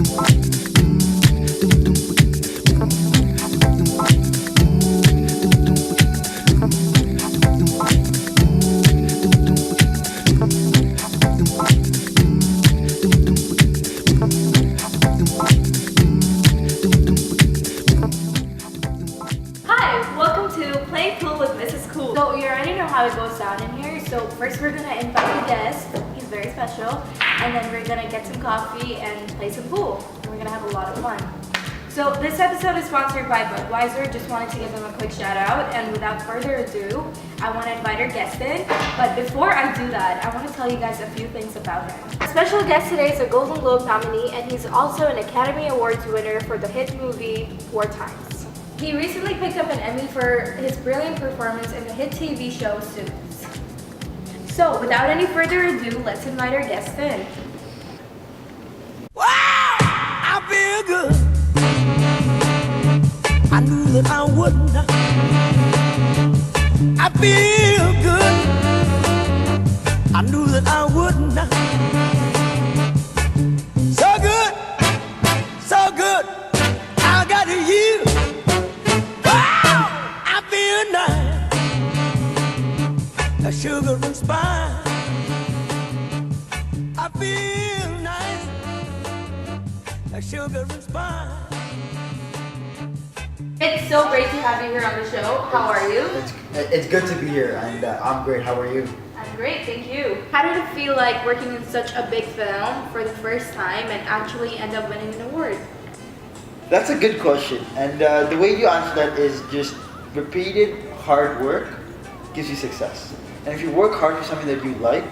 Hi, welcome to Play Cool with Mrs. Cool. So you already know how it goes down in here. So first we're gonna invite a guest. He's very special. And then we're gonna get some coffee and play some pool. And we're gonna have a lot of fun. So this episode is sponsored by Budweiser. Just wanted to give them a quick shout out. And without further ado, I want to invite our guest in. But before I do that, I want to tell you guys a few things about him. Our special guest today is a Golden Globe nominee, and he's also an Academy Awards winner for the hit movie War Times. He recently picked up an Emmy for his brilliant performance in the hit TV show Suits. So without any further ado, let's invite our guest in. Wow, I feel good. I knew that I wouldn't. I feel good. I knew that I wouldn't. So good, so good. I got you. Wow, I feel nice. A sugar and spice. I feel nice. A sugar and spice. It's so great to have you here on the show. How are you? It's good to be here, and I'm great. How are you? I'm great, thank you. How did it feel like working in such a big film for the first time and actually end up winning an award? That's a good question, and the way you answer that is just repeated hard work gives you success. And if you work hard for something that you like,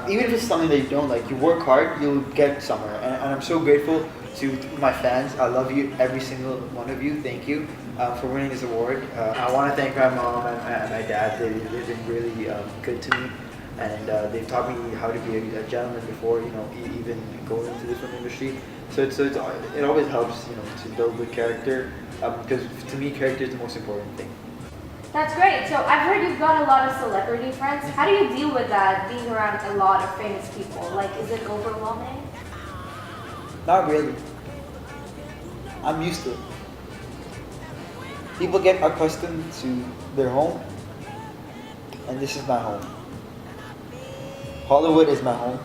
even if it's something that you don't like, you work hard, you'll get somewhere. And I'm so grateful to my fans. I love you, every single one of you. Thank you for winning this award. I want to thank my mom and my dad. They've been really good to me, and they've taught me how to be a gentleman before, even going into the film industry. So it always helps, to build good character, because to me, character is the most important thing. That's great. So I've heard you've got a lot of celebrity friends. How do you deal with that, being around a lot of famous people? Like, is it overwhelming? Not really. I'm used to it. People get accustomed to their home, and this is my home. Hollywood is my home,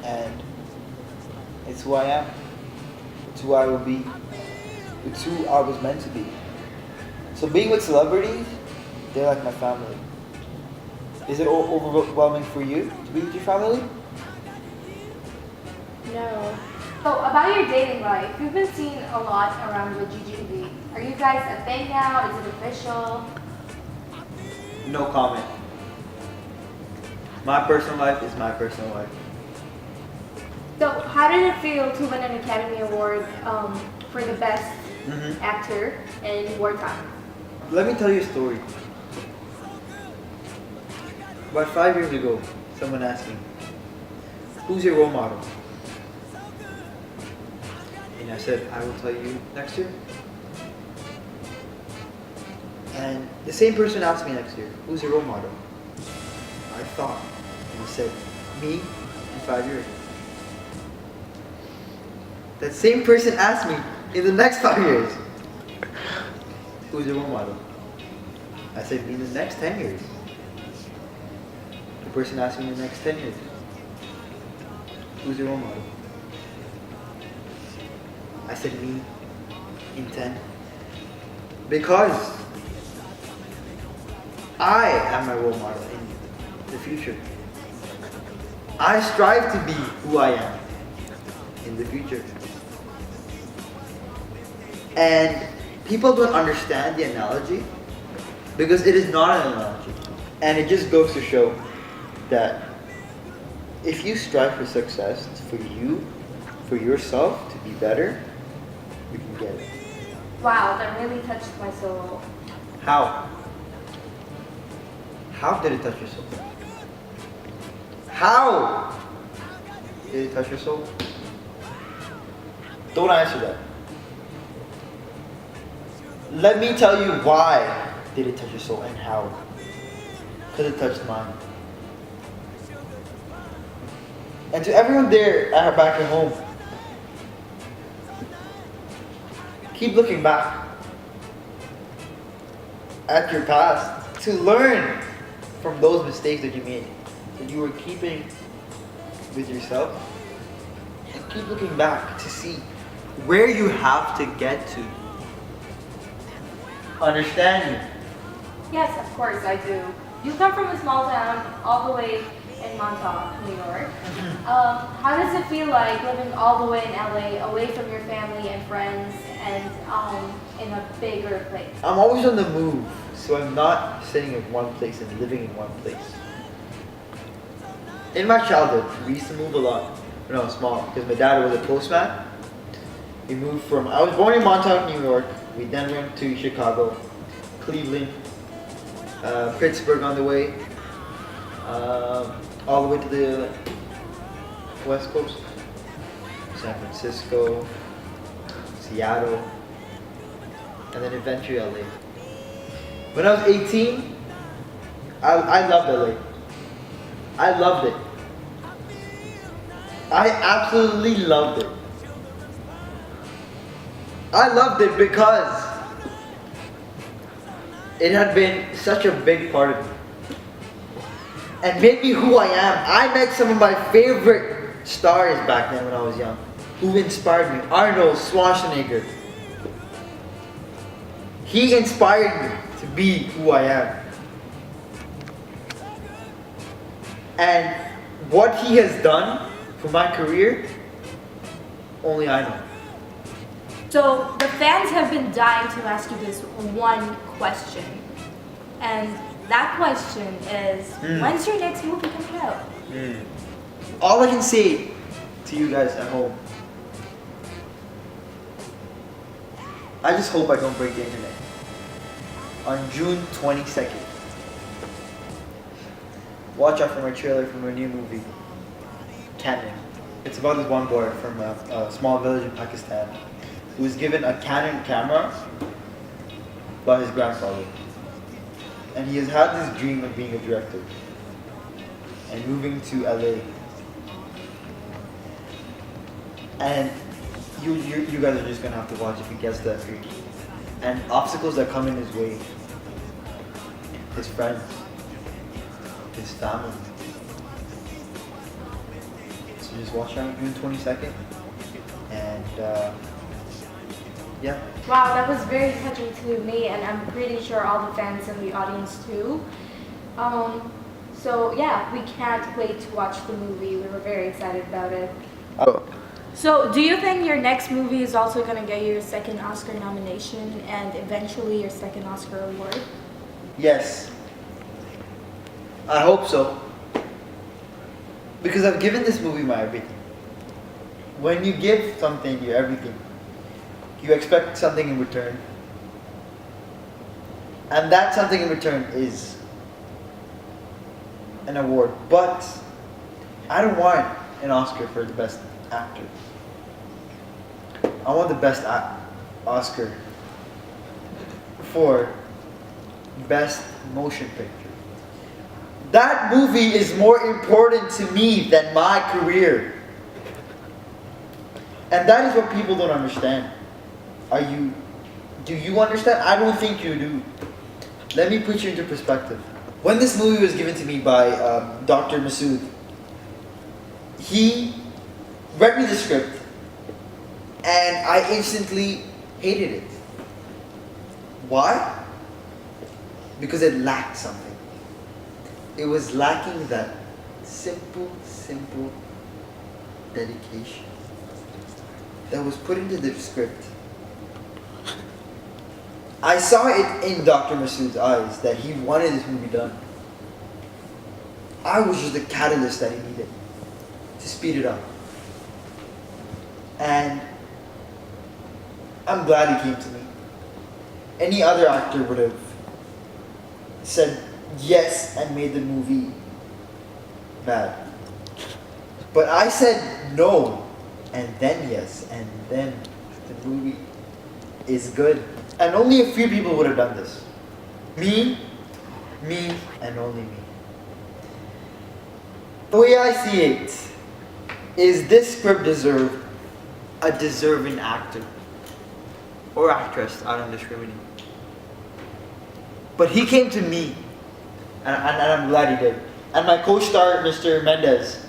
and it's who I am. It's who I will be. It's who I was meant to be. So being with celebrities, they're like my family. Is it overwhelming for you to be with your family? No. So about your dating life, you've been seen a lot around with GGV. Are you guys a thing now? Is it official? No comment. My personal life is my personal life. So how did it feel to win an Academy Award for the best actor in wartime? Let me tell you a story. About 5 years ago, someone asked me, "Who's your role model?" And I said, "I will tell you next year." And the same person asked me next year, "Who's your role model?" I thought, and I said, "Me in 5 years." That same person asked me in the next 5 years, "Who's your role model?" I said, "Me in the next 10 years." The person asked me in the next 10 years, "Who's your role model?" I said, "Me in 10. Because I am my role model in the future. I strive to be who I am in the future. And people don't understand the analogy because it is not an analogy. And it just goes to show that if you strive for success, for you, for yourself to be better, you can get it. Wow, that really touched my soul. How? How did it touch your soul? How did it touch your soul? Don't answer that. Let me tell you why did it touch your soul and how. Because it touched mine. And to everyone there back at home, keep looking back at your past to learn from those mistakes that you made, that you were keeping with yourself, and keep looking back to see where you have to get to. Understand me? Yes, of course I do. You come from a small town all the way in Montauk, New York. How does it feel like living all the way in LA, away from your family and friends, and in a bigger place? I'm always on the move, so I'm not sitting in one place and living in one place. In my childhood, we used to move a lot when I was small because my dad was a postman. We moved from, I was born in Montauk, New York. We then went to Chicago, Cleveland, Pittsburgh on the way, all the way to the West Coast, San Francisco, Seattle, and then eventually LA. When I was 18, I loved LA. I loved it. I absolutely loved it. I loved it because it had been such a big part of me and made me who I am. I met some of my favorite stars back then when I was young who inspired me. Arnold Schwarzenegger. He inspired me to be who I am. And what he has done for my career, only I know. So the fans have been dying to ask you this one question. And that question is, when's your next movie coming out? All I can say to you guys at home, I just hope I don't break the internet. On June 22nd. Watch out for my trailer for my new movie, Canon. It's about this one boy from a small village in Pakistan who was given a Canon camera by his grandfather. And he has had this dream of being a director and moving to LA. And you guys are just gonna have to watch if he gets that dream. And obstacles that come in his way, his friends, his family. So just watch out June 22nd. And yeah. Wow, that was very touching to me, and I'm pretty sure all the fans in the audience too. So yeah, we can't wait to watch the movie. We were very excited about it. Oh. So, do you think your next movie is also going to get you your second Oscar nomination and eventually your second Oscar award? Yes. I hope so. Because I've given this movie my everything. When you give something your everything, you expect something in return. And that something in return is an award. But I don't want an Oscar for the best actor. I want the best Oscar for best motion picture. That movie is more important to me than my career. And that is what people don't understand. Do you understand? I don't think you do. Let me put you into perspective. When this movie was given to me by Dr. Masood, he read me the script and I instantly hated it. Why? Because it lacked something. It was lacking that simple dedication that was put into the script. I saw it in Dr. Masood's eyes that he wanted this movie done. I was just the catalyst that he needed to speed it up. And I'm glad he came to me. Any other actor would have said yes and made the movie bad. But I said no, and then yes, and then the movie is good. And only a few people would have done this. Me, and only me. The way I see it is this script deserved a deserving actor. or actress, I don't discriminate. But he came to me, and I'm glad he did. And my co-star, Mr. Mendez,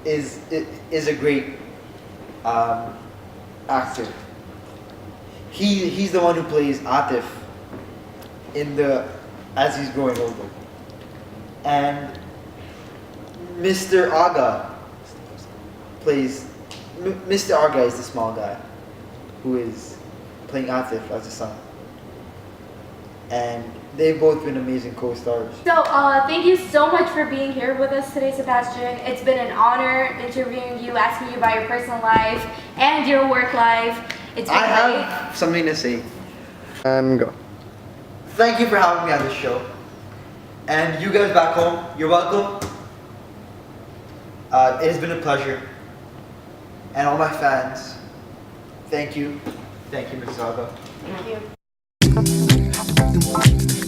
is a great actor. He's the one who plays Atif as he's growing older. And Mr. Aga plays Mr. Aga is the small guy who is playing Atif as the son. And they've both been amazing co-stars. So, thank you so much for being here with us today, Sebastian. It's been an honor interviewing you, asking you about your personal life and your work life. It's been I great. have something to say. And go. Thank you for having me on the show. And you guys back home, you're welcome. It has been a pleasure. And all my fans, thank you. Thank you, Ms. Zaga. Thank you.